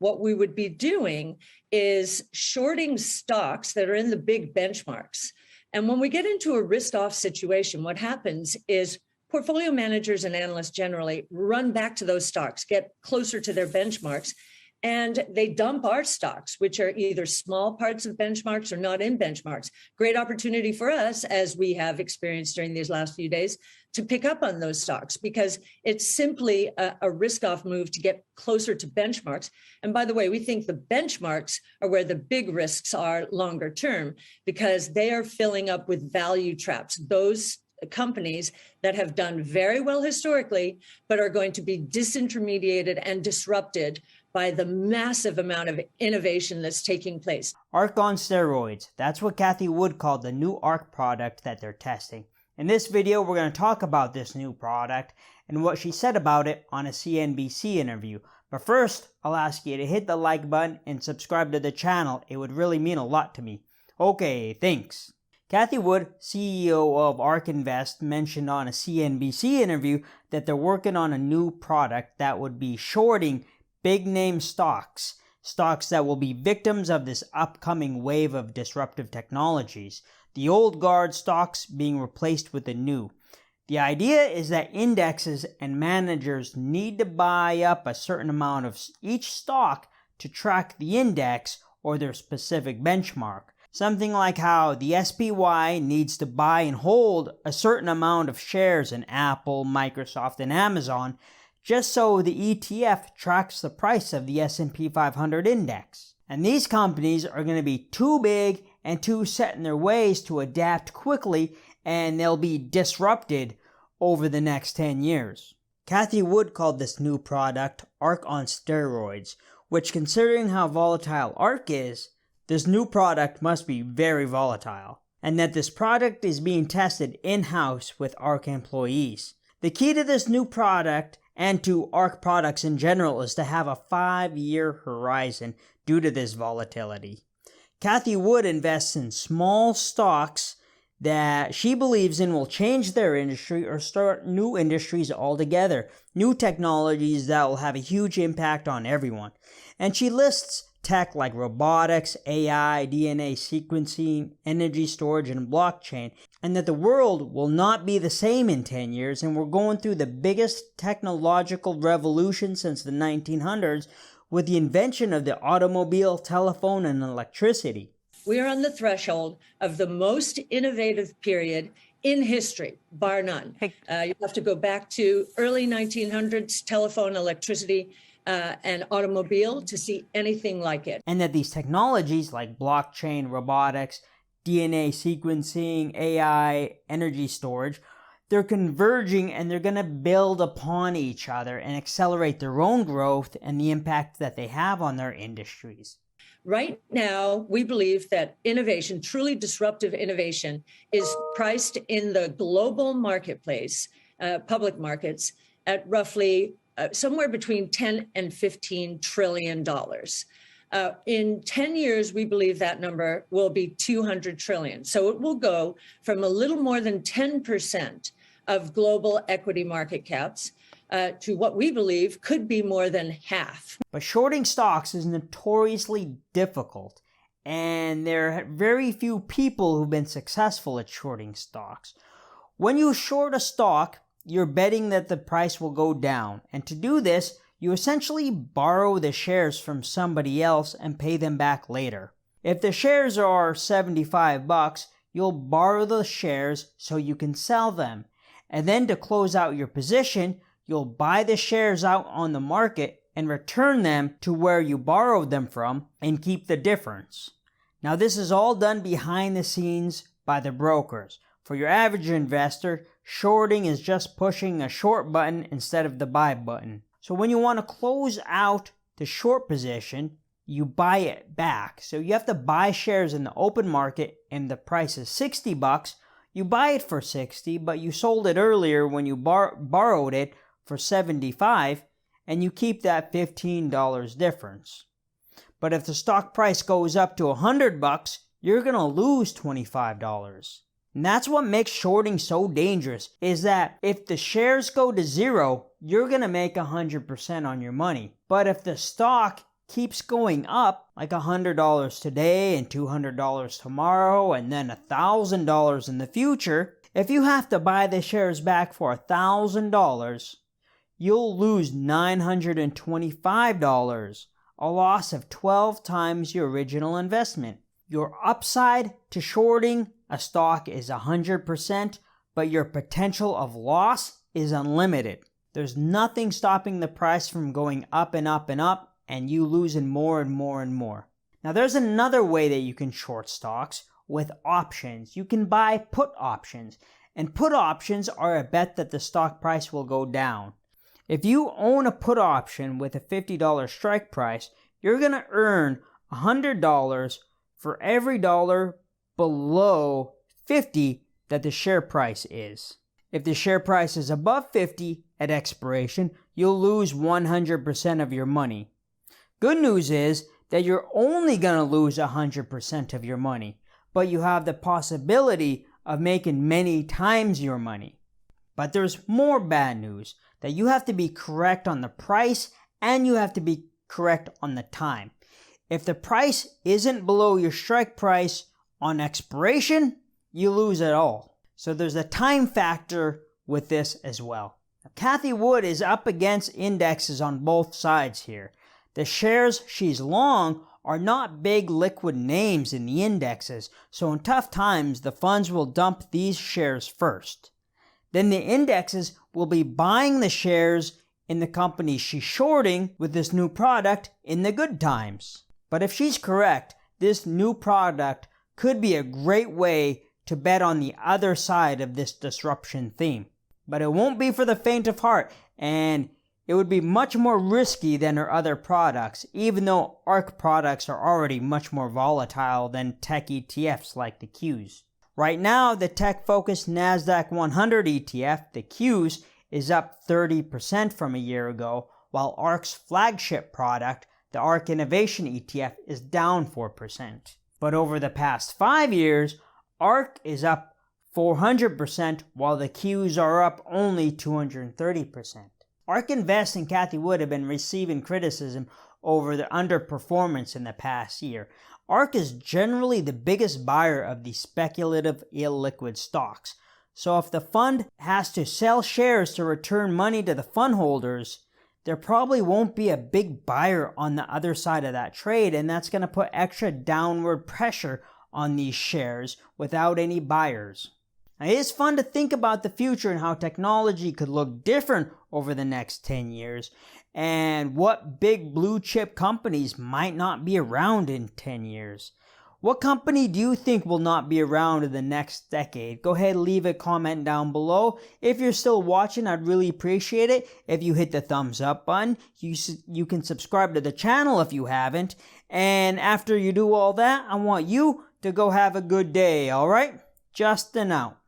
what we would be doing is shorting stocks that are in the big benchmarks. And when we get into a risk-off situation, what happens is portfolio managers and analysts generally run back to those stocks, get closer to their benchmarks, and they dump our stocks, which are either small parts of benchmarks or not in benchmarks. Great opportunity for us, as we have experienced during these last few days, to pick up on those stocks, because it's simply a risk-off move to get closer to benchmarks. And by the way, we think the benchmarks are where the big risks are longer term, because they are filling up with value traps. Those companies that have done very well historically, but are going to be disintermediated and disrupted by the massive amount of innovation that's taking place. ARK on steroids. That's what Cathy Wood called the new ARK product that they're testing. In this video, we're going to talk about this new product and what she said about it on a CNBC interview. But first, I'll ask you to hit the like button and subscribe to the channel. It would really mean a lot to me. Okay, thanks. Cathie Wood, CEO of ARK Invest, mentioned on a CNBC interview that they're working on a new product that would be shorting big name stocks that will be victims of this upcoming wave of disruptive technologies, the old guard stocks being replaced with the new. The idea is that indexes and managers need to buy up a certain amount of each stock to track the index or their specific benchmark. Something like how the SPY needs to buy and hold a certain amount of shares in Apple, Microsoft, and Amazon, just so the ETF tracks the price of the S&P 500 index. And these companies are going to be too big and too set in their ways to adapt quickly, and they'll be disrupted over the next 10 years. Cathie Wood called this new product ARK on steroids, which, considering how volatile ARK is, this new product must be very volatile, and that this product is being tested in-house with ARK employees. The key to this new product and to ARK products in general is to have a 5-year horizon due to this volatility. Cathie Wood invests in small stocks that she believes in will change their industry or start new industries altogether, new technologies that will have a huge impact on everyone. And she lists tech like robotics, AI, DNA sequencing, energy storage, and blockchain, and that the world will not be the same in 10 years, and we're going through the biggest technological revolution since the 1900s with the invention of the automobile, telephone, and electricity. We are on the threshold of the most innovative period in history, bar none. You have to go back to early 1900s, telephone, electricity, and automobile to see anything like it. And that these technologies like blockchain, robotics, DNA sequencing, AI, energy storage, they're converging and they're going to build upon each other and accelerate their own growth and the impact that they have on their industries. Right now, we believe that innovation, truly disruptive innovation, is priced in the global marketplace, public markets, at roughly somewhere between $10 and $15 trillion. In 10 years, we believe that number will be 200 trillion. So it will go from a little more than 10% of global equity market caps to what we believe could be more than half. But shorting stocks is notoriously difficult, and there are very few people who've been successful at shorting stocks. When you short a stock, you're betting that the price will go down, and to do this, you essentially borrow the shares from somebody else and pay them back later. If the shares are $75, you'll borrow the shares so you can sell them, and then to close out your position, you'll buy the shares out on the market and return them to where you borrowed them from and keep the difference. Now, this is all done behind the scenes by the brokers. For your average investor, shorting is just pushing a short button instead of the buy button. So when you want to close out the short position, you buy it back. So you have to buy shares in the open market and the price is $60. You buy it for $60, but you sold it earlier when you borrowed it for $75, and you keep that $15 difference. But if the stock price goes up to $100, you're going to lose $25. And that's what makes shorting so dangerous, is that if the shares go to zero, you're going to make 100% on your money. But if the stock keeps going up, like $100 today and $200 tomorrow and then $1,000 in the future, if you have to buy the shares back for $1,000, you'll lose $925, a loss of 12 times your original investment. Your upside to shorting a stock is 100%, but your potential of loss is unlimited. There's nothing stopping the price from going up and up and up, and you losing more and more and more. Now there's another way that you can short stocks with options. You can buy put options, and put options are a bet that the stock price will go down. If you own a put option with a $50 strike price, you're going to earn $100 for every dollar below 50 that the share price is. If the share price is above 50 at expiration, you'll lose 100% of your money. Good news is that you're only going to lose 100% of your money, but you have the possibility of making many times your money. But there's more bad news, that you have to be correct on the price and you have to be correct on the time. If the price isn't below your strike price on expiration, you lose it all. So there's a time factor with this as well. Now, Cathy Wood is up against indexes on both sides here. The shares she's long are not big liquid names in the indexes, so in tough times, the funds will dump these shares first. Then the indexes will be buying the shares in the company she's shorting with this new product in the good times. But if she's correct, this new product could be a great way to bet on the other side of this disruption theme. But it won't be for the faint of heart, and it would be much more risky than her other products, even though ARK products are already much more volatile than tech ETFs like the Qs. Right now, the tech-focused NASDAQ 100 ETF, the Qs, is up 30% from a year ago, while ARK's flagship product, the ARK Innovation ETF, is down 4%. But over the past 5 years, ARK is up 400%, while the Qs are up only 230%. ARK Invest and Cathy Wood have been receiving criticism over their underperformance in the past year. ARK is generally the biggest buyer of the speculative illiquid stocks. So if the fund has to sell shares to return money to the fund holders, there probably won't be a big buyer on the other side of that trade, and that's going to put extra downward pressure on these shares without any buyers. Now, it is fun to think about the future and how technology could look different over the next 10 years and what big blue chip companies might not be around in 10 years. What company do you think will not be around in the next decade? Go ahead and leave a comment down below. If you're still watching, I'd really appreciate it if you hit the thumbs up button. You can subscribe to the channel if you haven't. And after you do all that, I want you to go have a good day, alright? Justin out.